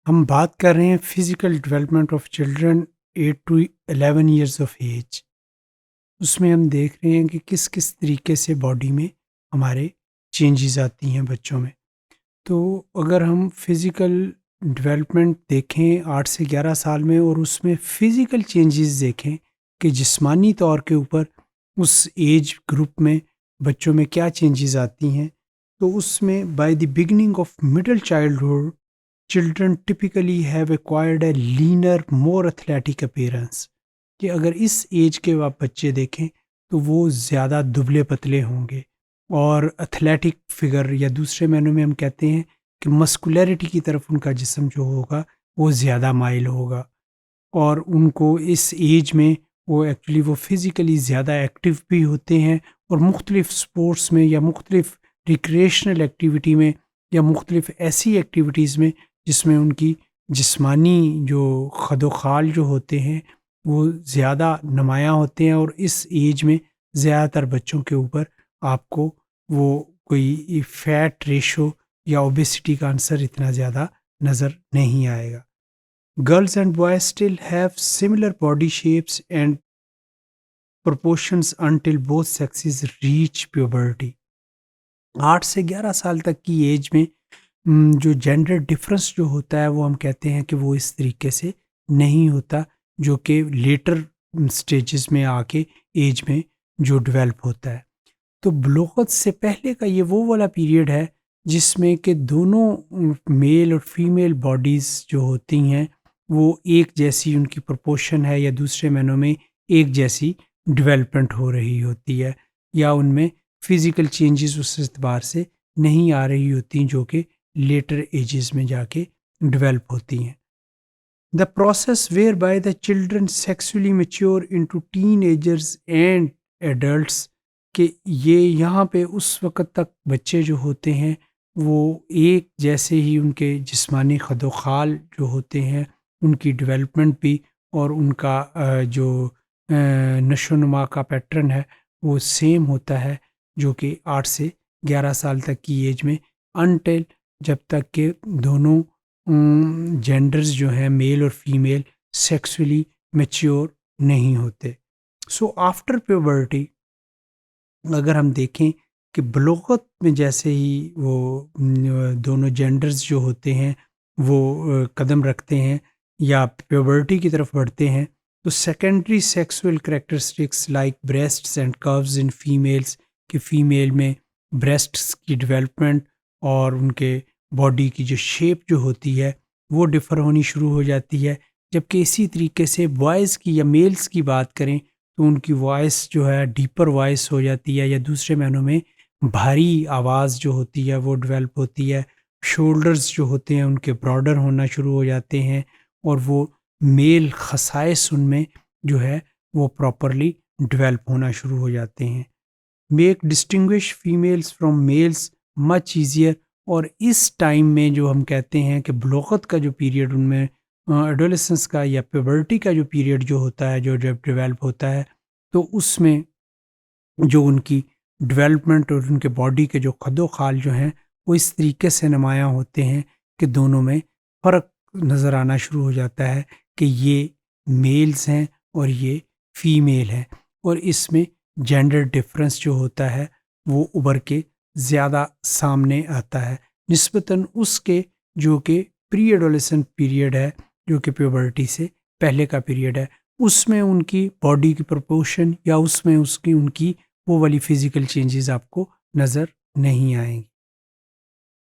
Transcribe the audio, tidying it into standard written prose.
ہم بات کر رہے ہیں physical development of children 8 to 11 years of age. اس میں ہم دیکھ رہے ہیں کہ کس کس طریقے سے باڈی میں ہمارے چینجز آتی ہیں بچوں میں۔ تو اگر ہم فزیکل ڈیولپمنٹ دیکھیں 8 سے 11 سال میں، اور اس میں فزیکل چینجز دیکھیں کہ جسمانی طور کے اوپر اس ایج گروپ میں بچوں میں کیا چینجز آتی ہیں، تو اس میں by the beginning of middle childhood children typically have acquired a leaner, more athletic appearance۔ کہ اگر اس ایج کے آپ بچے دیکھیں تو وہ زیادہ دبلے پتلے ہوں گے، اور ایتھلیٹک فگر، یا دوسرے معنوں میں ہم کہتے ہیں کہ مسکولیرٹی کی طرف ان کا جسم جو ہوگا وہ زیادہ مائل ہوگا، اور ان کو اس ایج میں وہ فزیکلی زیادہ ایکٹیو بھی ہوتے ہیں، اور مختلف سپورٹس میں یا مختلف ریکریشنل ایکٹیویٹی میں یا مختلف ایسی ایکٹیویٹیز میں جس میں ان کی جسمانی جو خد و خال جو ہوتے ہیں وہ زیادہ نمایاں ہوتے ہیں، اور اس ایج میں زیادہ تر بچوں کے اوپر آپ کو وہ کوئی فیٹ ریشو یا اوبیسٹی کا عنصر اتنا زیادہ نظر نہیں آئے گا۔ Girls and boys still have similar body shapes and proportions until both sexes reach puberty۔ 8 سے 11 سال تک کی ایج میں جو جینڈر ڈفرنس جو ہوتا ہے وہ ہم کہتے ہیں کہ وہ اس طریقے سے نہیں ہوتا جو کہ لیٹر سٹیجز میں آ کے ایج میں جو ڈیولپ ہوتا ہے۔ تو بلوغت سے پہلے کا یہ وہ والا پیریڈ ہے جس میں کہ دونوں میل اور فیمیل باڈیز جو ہوتی ہیں وہ ایک جیسی ان کی پرپورشن ہے، یا دوسرے معنوں میں ایک جیسی ڈیولپمنٹ ہو رہی ہوتی ہے، یا ان میں فزیکل چینجز اس اعتبار سے نہیں آ رہی ہوتی جو کہ لیٹر ایجز میں جا کے ڈیولپ ہوتی ہیں۔ The process where by the children sexually mature into ten agers and adults, کہ یہ یہاں پہ اس وقت تک بچے جو ہوتے ہیں وہ ایک جیسے ہی ان کے جسمانی خد و خال جو ہوتے ہیں ان کی ڈیولپمنٹ بھی، اور ان کا جو نشو و نما کا پیٹرن ہے وہ سیم ہوتا ہے، جو کہ 8 سے 11 سال تک کی ایج میں، انٹل جب تک کہ دونوں جینڈرز جو ہیں میل اور فیمیل سیکسولی میچیور نہیں ہوتے۔ سو آفٹر پیوبرٹی اگر ہم دیکھیں کہ بلوغت میں جیسے ہی وہ دونوں جینڈرز جو ہوتے ہیں وہ قدم رکھتے ہیں یا پیوبرٹی کی طرف بڑھتے ہیں، تو secondary sexual characteristics like breasts and curves in females, کہ فیمیل میں بریسٹس کی ڈیولپمنٹ اور ان کے باڈی کی جو شیپ جو ہوتی ہے وہ ڈفر ہونی شروع ہو جاتی ہے، جبکہ اسی طریقے سے بوائز کی یا میلز کی بات کریں تو ان کی وائس جو ہے ڈیپر وائس ہو جاتی ہے، یا دوسرے معنوں میں بھاری آواز جو ہوتی ہے وہ ڈیولپ ہوتی ہے، شولڈرز جو ہوتے ہیں ان کے براڈر ہونا شروع ہو جاتے ہیں، اور وہ میل خصائص ان میں جو ہے وہ پراپرلی ڈیولپ ہونا شروع ہو جاتے ہیں۔ Make distinguish females from males much easier, اور اس ٹائم میں جو ہم کہتے ہیں کہ بلوغت کا جو پیریڈ ان میں ایڈولسنس کا یا پیوبرٹی کا جو پیریڈ جو ہوتا ہے جو جب ڈیولپ ہوتا ہے، تو اس میں جو ان کی ڈیولپمنٹ اور ان کے باڈی کے جو خد و خال جو ہیں وہ اس طریقے سے نمایاں ہوتے ہیں کہ دونوں میں فرق نظر آنا شروع ہو جاتا ہے کہ یہ میلز ہیں اور یہ فیمیل ہیں، اور اس میں جینڈر ڈفرنس جو ہوتا ہے وہ ابھر کے زیادہ سامنے آتا ہے نسبتاً اس کے جو کہ پری ایڈولسنٹ پیریڈ ہے، جو کہ پیوبرٹی سے پہلے کا پیریڈ ہے۔ اس میں ان کی باڈی کی پرپورشن یا اس میں ان کی وہ والی فزیکل چینجز آپ کو نظر نہیں آئیں گی۔